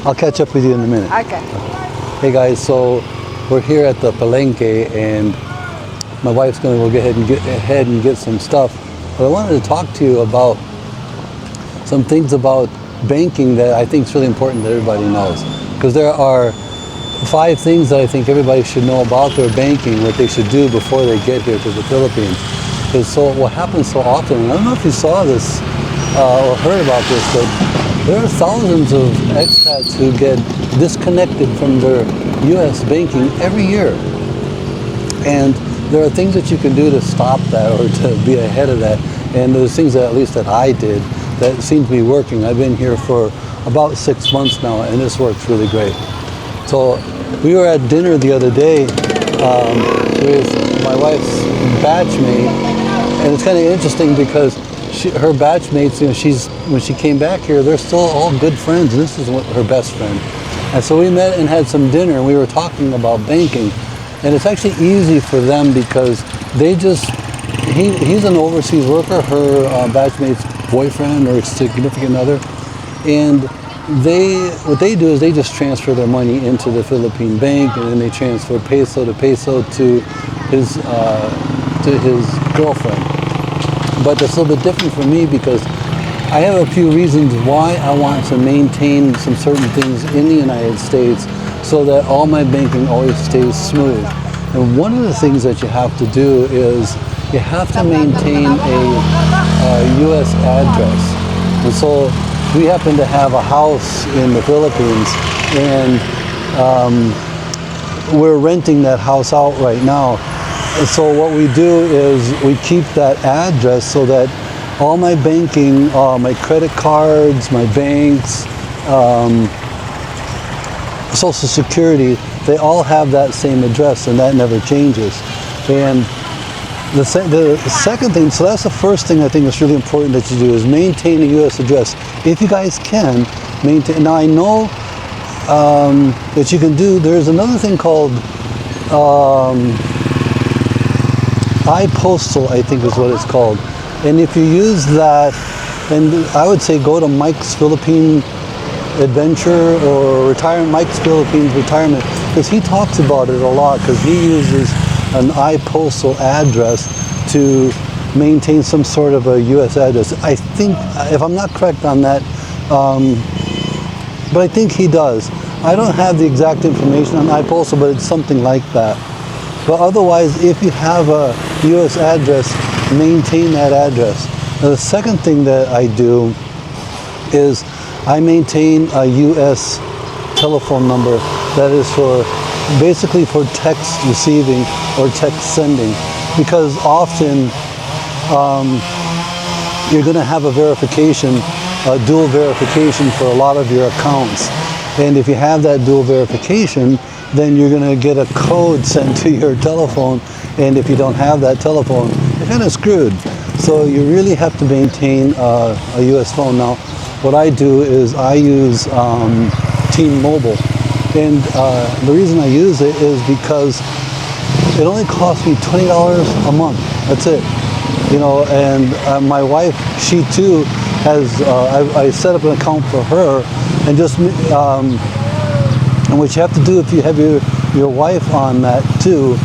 I'll catch up with you in a minute. Okay. Hey guys, so we're here at the Palenque, and my wife's going to go ahead and get some stuff. But I wanted to talk to you about some things about banking that I think is really important that everybody knows. Because there are 5 things that I think everybody should know about their banking, what they should do before they get here to the Philippines. Because so what happens so often, and I don't know if you saw this or heard about this, but there are thousands of expats who get disconnected from their U.S. banking every year. And there are things that you can do to stop that or to be ahead of that. And there's things that, at least that I did, that seem to be working. I've been here for about 6 months now, and this works really great. So we were at dinner the other day with my wife's batchmate, and it's kind of interesting because her batchmates, when she came back here, they're still all good friends, and this is her best friend. And so we met and had some dinner, and we were talking about banking. And it's actually easy for them because he's an overseas worker, her batchmate's boyfriend or significant other, and what they do is they just transfer their money into the Philippine bank, and then they transfer peso to peso to his girlfriend. But it's a little bit different for me because I have a few reasons why I want to maintain some certain things in the United States so that all my banking always stays smooth. And one of the things that you have to do is you have to maintain a U.S. address. And so we happen to have a house in the Philippines, and we're renting that house out right now. And so what we do is we keep that address so that all my banking, my credit cards, my banks, Social Security, they all have that same address, and that never changes. And the second thing, so that's the first thing I think is really important that you do, is maintain a U.S. address. If you guys can, maintain. Now I know that you can do, there's another thing called iPostal, I think is what it's called. And if you use that, and I would say go to Mike's Philippine Adventure or Mike's Philippines Retirement, because he talks about it a lot, because he uses an iPostal address to maintain some sort of a U.S. address. I think, if I'm not correct on that, but I think he does. I don't have the exact information on iPostal, but it's something like that. But otherwise, if you have a U.S. address, maintain that address. Now, the second thing that I do is I maintain a U.S. telephone number that is basically for text receiving or text sending, because often you're going to have a verification, a dual verification for a lot of your accounts. And if you have that dual verification, then you're going to get a code sent to your telephone, and if you don't have that telephone, you're kind of screwed. So you really have to maintain a U.S. phone. Now, what I do is I use T-Mobile, and the reason I use it is because it only costs me $20 a month. That's it. And my wife, she too has, I set up an account for her, and just, and what you have to do if you have your wife on that too,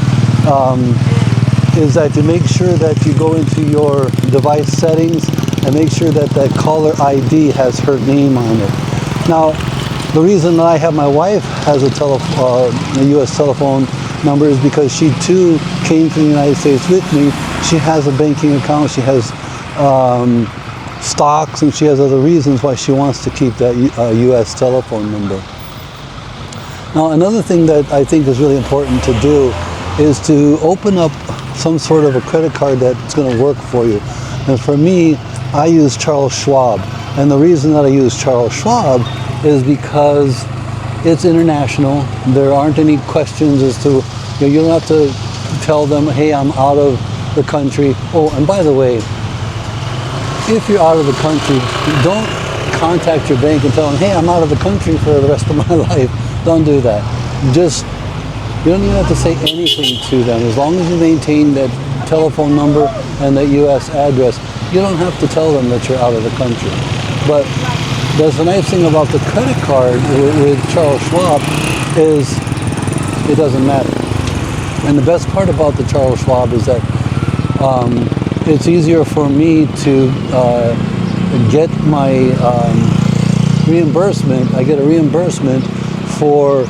is that you make sure that you go into your device settings and make sure that that caller ID has her name on it. Now, the reason that I have my wife has a U.S. telephone number is because she too came to the United States with me. She has a banking account, she has stocks, and she has other reasons why she wants to keep that U.S. telephone number. Now, another thing that I think is really important to do is to open up some sort of a credit card that's going to work for you. And for me, I use Charles Schwab. And the reason that I use Charles Schwab is because it's international. There aren't any questions as to, you don't have to tell them, hey, I'm out of the country. Oh, and by the way, if you're out of the country, don't contact your bank and tell them, hey, I'm out of the country for the rest of my life. Don't do that. You don't even have to say anything to them. As long as you maintain that telephone number and that U.S. address, you don't have to tell them that you're out of the country. But That's the nice thing about the credit card with Charles Schwab is it doesn't matter. And the best part about the Charles Schwab is that it's easier for me to get my reimbursement. I get a reimbursement for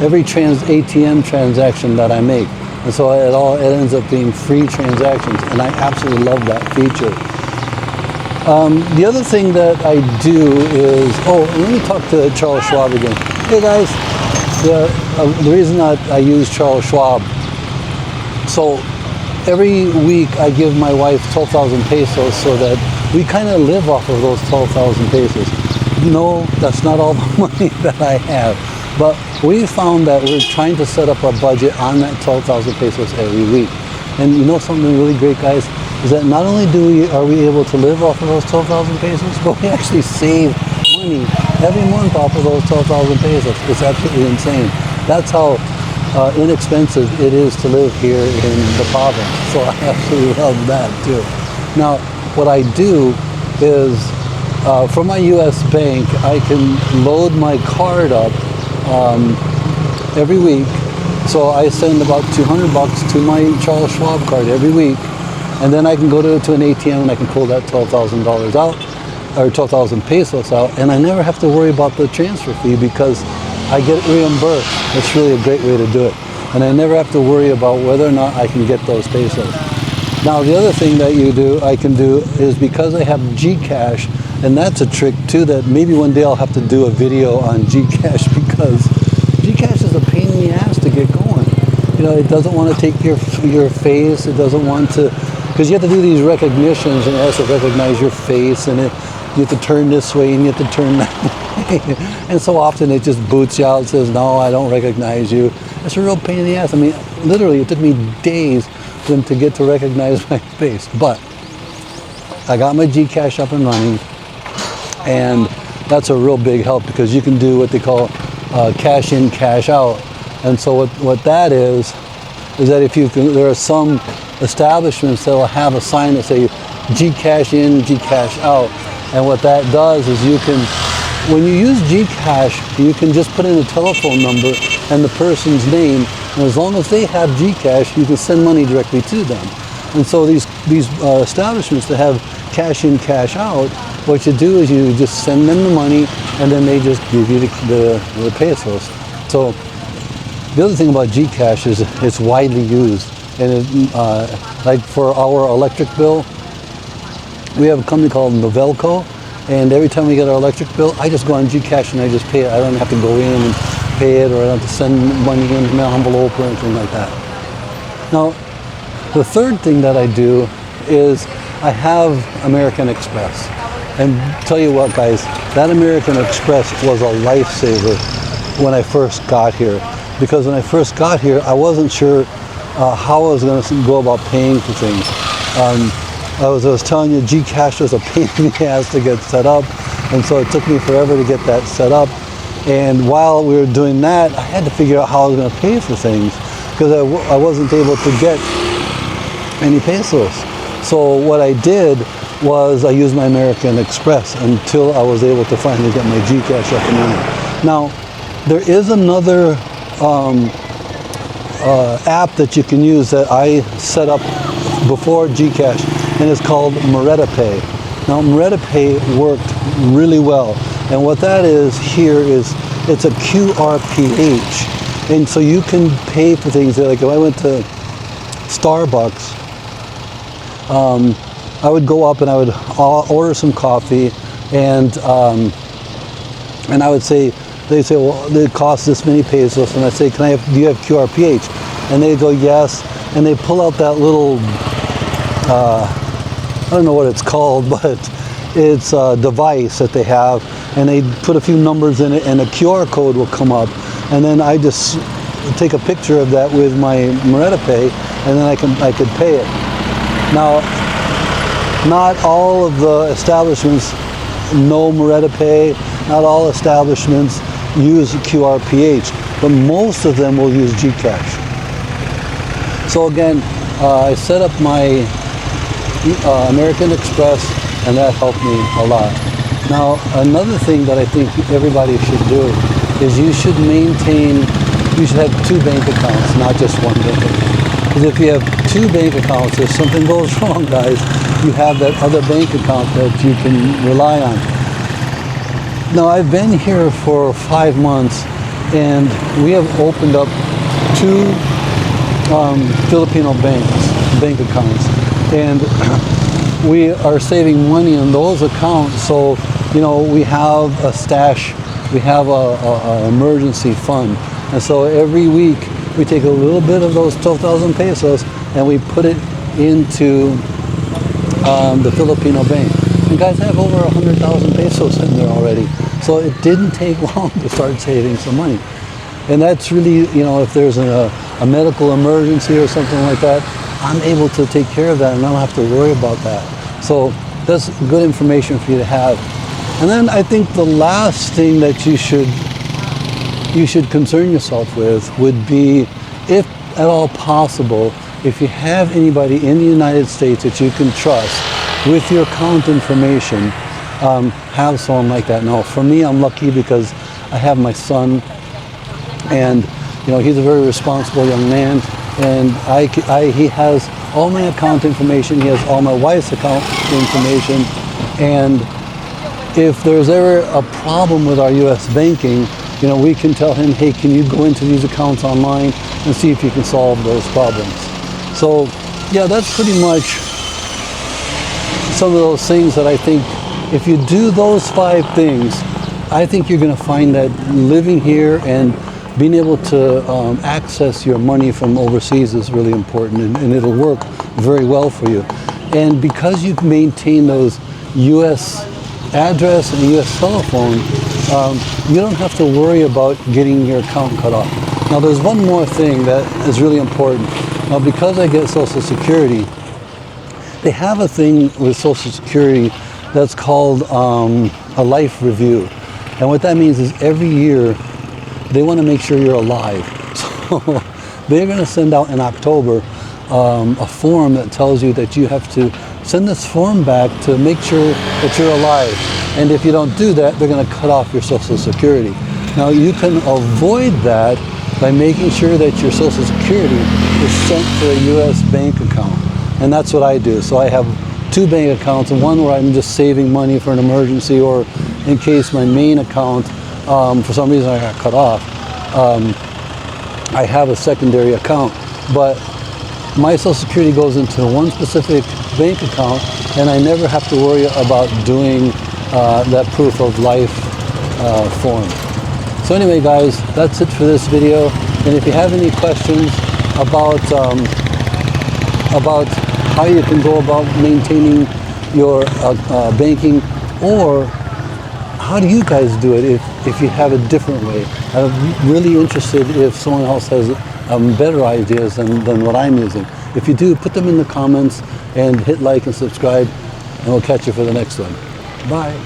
every ATM transaction that I make. And so it ends up being free transactions, and I absolutely love that feature. The other thing that I do is, let me talk to Charles Schwab again. Hey guys, the reason that I use Charles Schwab, so every week I give my wife 12,000 pesos so that we kind of live off of those 12,000 pesos. No, that's not all the money that I have. But we found that we're trying to set up our budget on that 12,000 pesos every week. And you know something really great, guys, is that not only are we able to live off of those 12,000 pesos, but we actually save money every month off of those 12,000 pesos. It's absolutely insane. That's how inexpensive it is to live here in the province. So I absolutely love that too. Now, what I do is, from my U.S. bank, I can load my card up every week. So I send about $200 to my Charles Schwab card every week, and then I can go to an ATM and I can pull that $12,000 out, or 12,000 pesos out, and I never have to worry about the transfer fee because I get reimbursed. It's really a great way to do it, and I never have to worry about whether or not I can get those pesos. Now the other thing that I can do is, because I have Gcash, and that's a trick too that maybe one day I'll have to do a video on Gcash, because Gcash is a pain in the ass to get going. You know, it doesn't want to take your face. It doesn't want to, because you have to do these recognitions, and it has to recognize your face, and you have to turn this way and you have to turn that way. And so often it just boots you out and says, no, I don't recognize you. It's a real pain in the ass. I mean, literally, it took me days for them to get to recognize my face. But I got my Gcash up and running, and that's a real big help, because you can do what they call cash in, cash out. And so what that is that if there are some establishments that will have a sign that say Gcash in, Gcash out. And what that does is when you use Gcash, you can just put in a telephone number and the person's name, and as long as they have Gcash, you can send money directly to them. And so these establishments that have cash in, cash out, what you do is you just send them the money, and then they just give you the pesos. So the other thing about Gcash is it's widely used, and like for our electric bill, we have a company called Novelco, and every time we get our electric bill, I just go on Gcash and I just pay it. I don't have to go in and pay it, or I don't have to send money in an envelope or anything like that. Now, the third thing that I do is I have American Express. And tell you what, guys, that American Express was a lifesaver when I first got here. Because when I first got here, I wasn't sure how I was going to go about paying for things. I was telling you, Gcash was a pain in the ass to get set up, and so it took me forever to get that set up. And while we were doing that, I had to figure out how I was going to pay for things, because I wasn't able to get any pesos. So what I did was I used my American Express until I was able to finally get my Gcash up and running. Now, there is another app that you can use that I set up before Gcash, and it's called Mereta Pay. Now, Mereta Pay worked really well, and what that is here is it's a QRPH, and so you can pay for things. Like if I went to Starbucks, I would go up and I would order some coffee, and I would say, they say, well, it costs this many pesos, and I say, do you have QRPH? And they go, yes, and they pull out that little, I don't know what it's called, but it's a device that they have, and they put a few numbers in it, and a QR code will come up, and then I just take a picture of that with my Mereta Pay, and then I could pay it. Now, not all of the establishments know Mereta Pay. Not all establishments use QRPH, but most of them will use Gcash. So again, I set up my American Express, and that helped me a lot. Now, another thing that I think everybody should do is you should have two bank accounts, not just one bank account. Because if you have two bank accounts, if something goes wrong, guys, you have that other bank account that you can rely on. Now, I've been here for 5 months, and we have opened up two Filipino bank accounts, and we are saving money in those accounts. So, you know, we have a stash, we have a emergency fund, and so every week we take a little bit of those 12,000 pesos and we put it into the Filipino bank. And guys, I have over 100,000 pesos in there already. So it didn't take long to start saving some money. And that's really, you know, if there's a medical emergency or something like that, I'm able to take care of that and I don't have to worry about that. So that's good information for you to have. And then I think the last thing that you should concern yourself with would be, if at all possible, if you have anybody in the United States that you can trust with your account information, have someone like that. Now, for me, I'm lucky because I have my son, and you know, he's a very responsible young man, and he has all my account information. He has all my wife's account information, and if there's ever a problem with our U.S. banking, you know, we can tell him, hey, can you go into these accounts online and see if you can solve those problems. So, yeah, that's pretty much some of those things that I think, if you do those 5 things, I think you're going to find that living here and being able to access your money from overseas is really important, and it'll work very well for you. And because you maintain those U.S. address and U.S. telephone, you don't have to worry about getting your account cut off. Now, there's one more thing that is really important. Now, because I get Social Security, they have a thing with Social Security that's called a life review. And what that means is every year they want to make sure you're alive. So they're going to send out in October a form that tells you that you have to send this form back to make sure that you're alive. And if you don't do that, they're going to cut off your Social Security. Now, you can avoid that by making sure that your Social Security is sent to a U.S. bank account. And that's what I do. So I have 2 bank accounts, and one where I'm just saving money for an emergency, or in case my main account, for some reason I got cut off, I have a secondary account. But my Social Security goes into one specific bank account, and I never have to worry about doing that proof of life form. So anyway, guys, that's it for this video. And if you have any questions about how you can go about maintaining your banking, or how do you guys do it if you have a different way? I'm really interested if someone else has better ideas than what I'm using. If you do, put them in the comments and hit like and subscribe, and we'll catch you for the next one. Bye.